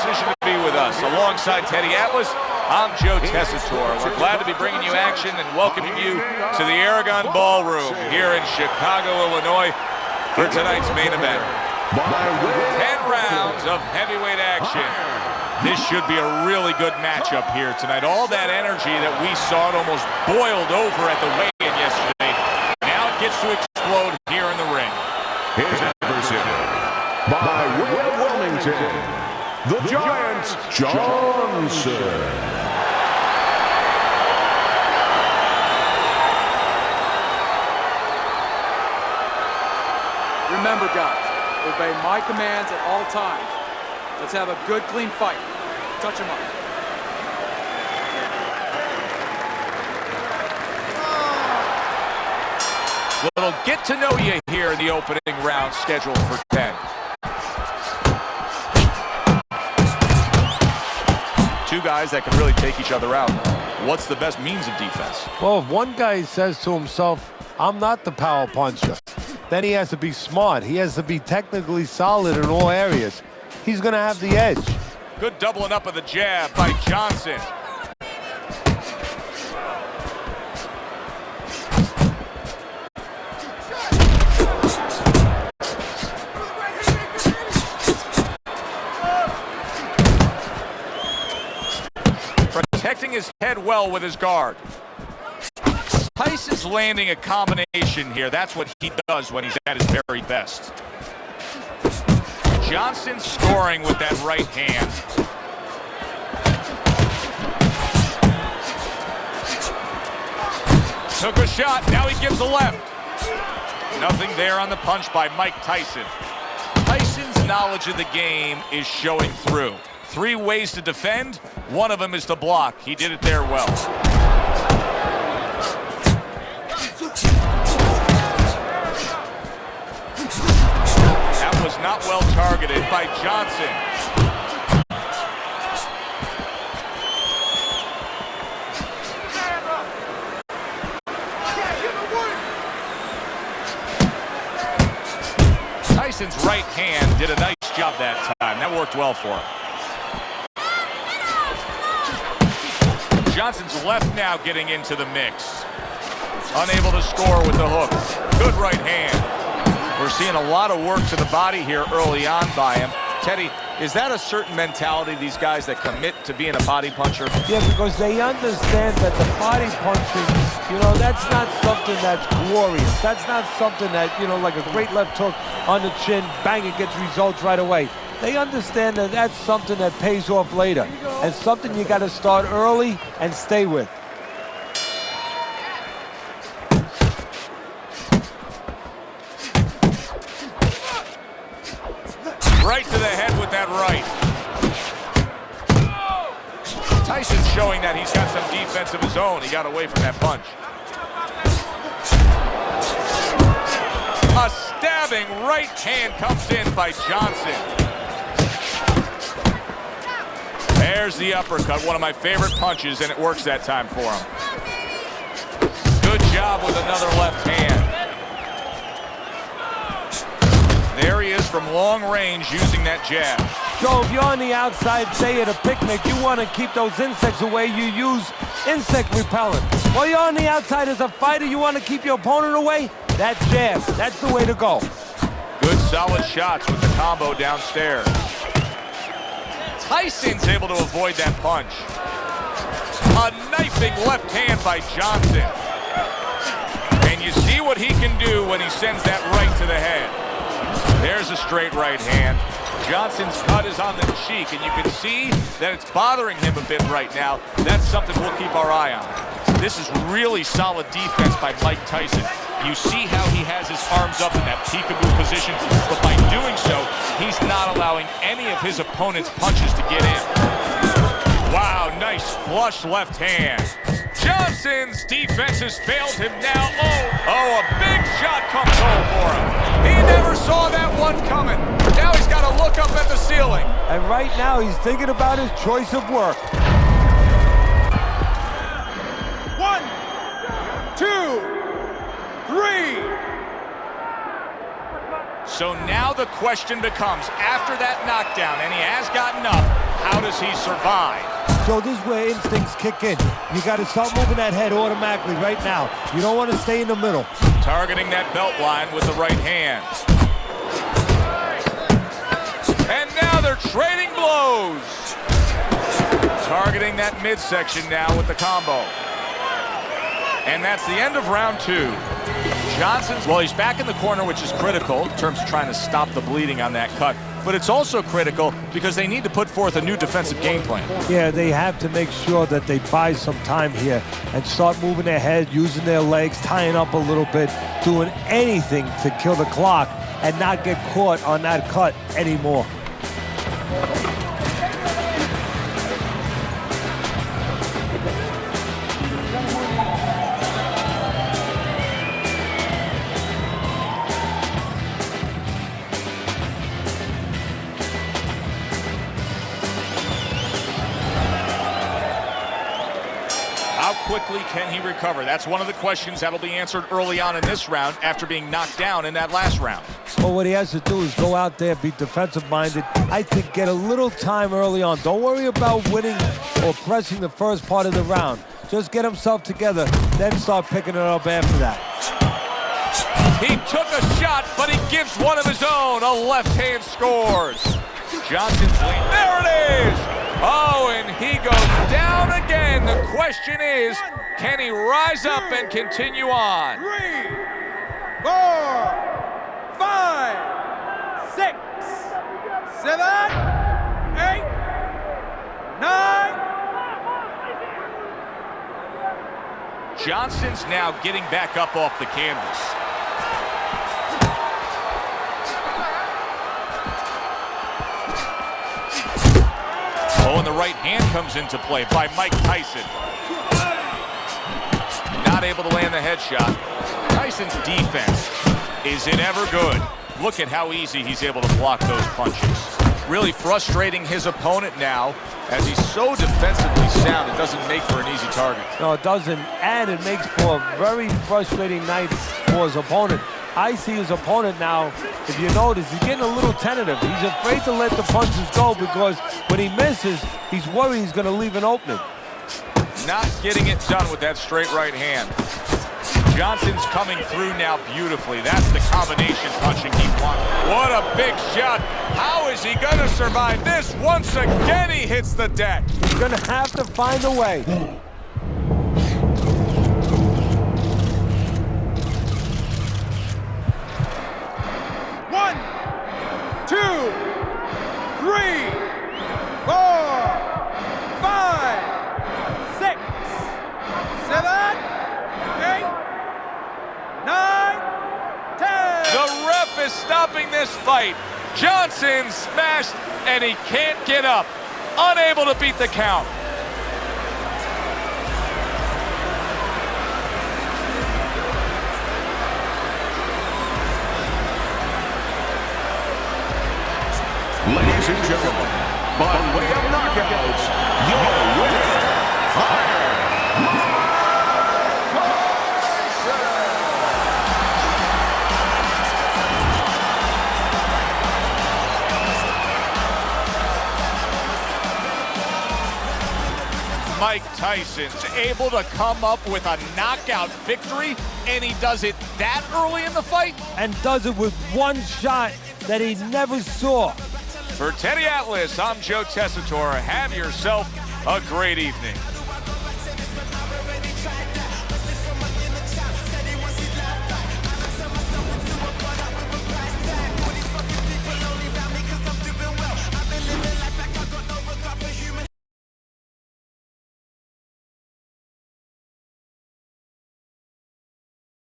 decision to be with us. Alongside Teddy Atlas, I'm Joe Tessitore. We're glad to be bringing you action and welcoming you to the Aragon Ballroom here in Chicago, Illinois for tonight's main event. 10 rounds of heavyweight action. This should be a really good matchup here tonight. All that energy that we saw, it almost boiled over at the weigh-in yesterday. Now it gets to explode here in the ring. His adversary, by way of Wilmington, the Giant Johnson. Remember, guys, obey my commands at all times. Let's have a good, clean fight. Touch him up. Little get to know you here in the opening round scheduled for 10. Two guys that can really take each other out. What's the best means of defense? Well, if one guy says to himself, I'm not the power puncher, then he has to be smart. He has to be technically solid in all areas. He's going to have the edge. Good doubling up of the jab by Johnson. Protecting his head well with his guard. Tyson's landing a combination here. That's what he does when he's at his very best. Johnson scoring with that right hand. Took a shot, now he gives a left. Nothing there on the punch by Mike Tyson. Tyson's knowledge of the game is showing through. 3 ways to defend, one of them is to block. He did it there well. That was not well targeted by Johnson. Tyson's right hand did a nice job that time. That worked well for him. Johnson's left now getting into the mix. Unable to score with the hook. Good right hand. We're seeing a lot of work to the body here early on by him. Teddy, is that a certain mentality, these guys that commit to being a body puncher? Yeah, because they understand that the body punching, that's not something that's glorious. That's not something that, like a great left hook on the chin, bang, it gets results right away. They understand that that's something that pays off later, and something you got to start early and stay with. Right to the head with that right. Tyson's showing that he's got some defense of his own. He got away from that punch. A stabbing right hand comes in by Johnson. There's the uppercut, one of my favorite punches, and it works that time for him. Good job with another left hand. There he is from long range using that jab. So if you're on the outside, say at a picnic, you want to keep those insects away, you use insect repellent. While you're on the outside as a fighter, you want to keep your opponent away, that jab, that's the way to go. Good solid shots with the combo downstairs. Tyson's able to avoid that punch. A knifing left hand by Johnson. And you see what he can do when he sends that right to the head. There's a straight right hand. Johnson's cut is on the cheek, and you can see that it's bothering him a bit right now. That's something we'll keep our eye on. This is really solid defense by Mike Tyson. You see how he has his arms up in that peekaboo position, but by doing so, he's not allowing any of his opponent's punches to get in. Wow, nice flush left hand. Johnson's defense has failed him now. Oh, a big shot comes home for him. He never saw that one coming. Now he's got to look up at the ceiling. And right now, he's thinking about his choice of work. 1, 2, 3. So now the question becomes, after that knockdown, and he has gotten up, does he survive? So this is where instincts kick in. You got to start moving that head automatically right now. You don't want to stay in the middle. Targeting that belt line with the right hand. And now they're trading blows. Targeting that midsection now with the combo. And that's the end of round 2. Johnson's, well, he's back in the corner, which is critical in terms of trying to stop the bleeding on that cut. But it's also critical because they need to put forth a new defensive game plan. Yeah, they have to make sure that they buy some time here and start moving their head, using their legs, tying up a little bit, doing anything to kill the clock and not get caught on that cut anymore. How quickly can he recover? That's one of the questions that'll be answered early on in this round after being knocked down in that last round. Well, what he has to do is go out there, be defensive-minded. I think get a little time early on. Don't worry about winning or pressing the first part of the round. Just get himself together, then start picking it up after that. He took a shot, but he gives one of his own. A left hand scores. Johnson's lead. There it is! Oh, and he goes down again. The question is, can he rise up and continue on? 3, 4, 5, 6, 7, 8, 9. Johnson's now getting back up off the canvas. Oh, and the right hand comes into play by Mike Tyson. Not able to land the headshot. Tyson's defense, is it ever good? Look at how easy he's able to block those punches. Really frustrating his opponent now, as he's so defensively sound, it doesn't make for an easy target. No, it doesn't, and it makes for a very frustrating night for his opponent. I see his opponent now, if you notice, he's getting a little tentative. He's afraid to let the punches go because when he misses, he's worried he's going to leave an opening. Not getting it done with that straight right hand. Johnson's coming through now beautifully. That's the combination punching he wants. What a big shot. How is he going to survive this? Once again, he hits the deck. He's going to have to find a way. One, 2, 3, 4, 5, 6, 7, 8, 9, 10. The ref is stopping this fight. Johnson smashed, and he can't get up. Unable to beat the count. Ladies and gentlemen, by way of knockouts, your winner, Mike Tyson's able to come up with a knockout victory, and he does it that early in the fight? And does it with one shot that he never saw. For Teddy Atlas, I'm Joe Tessitore. Have yourself a great evening.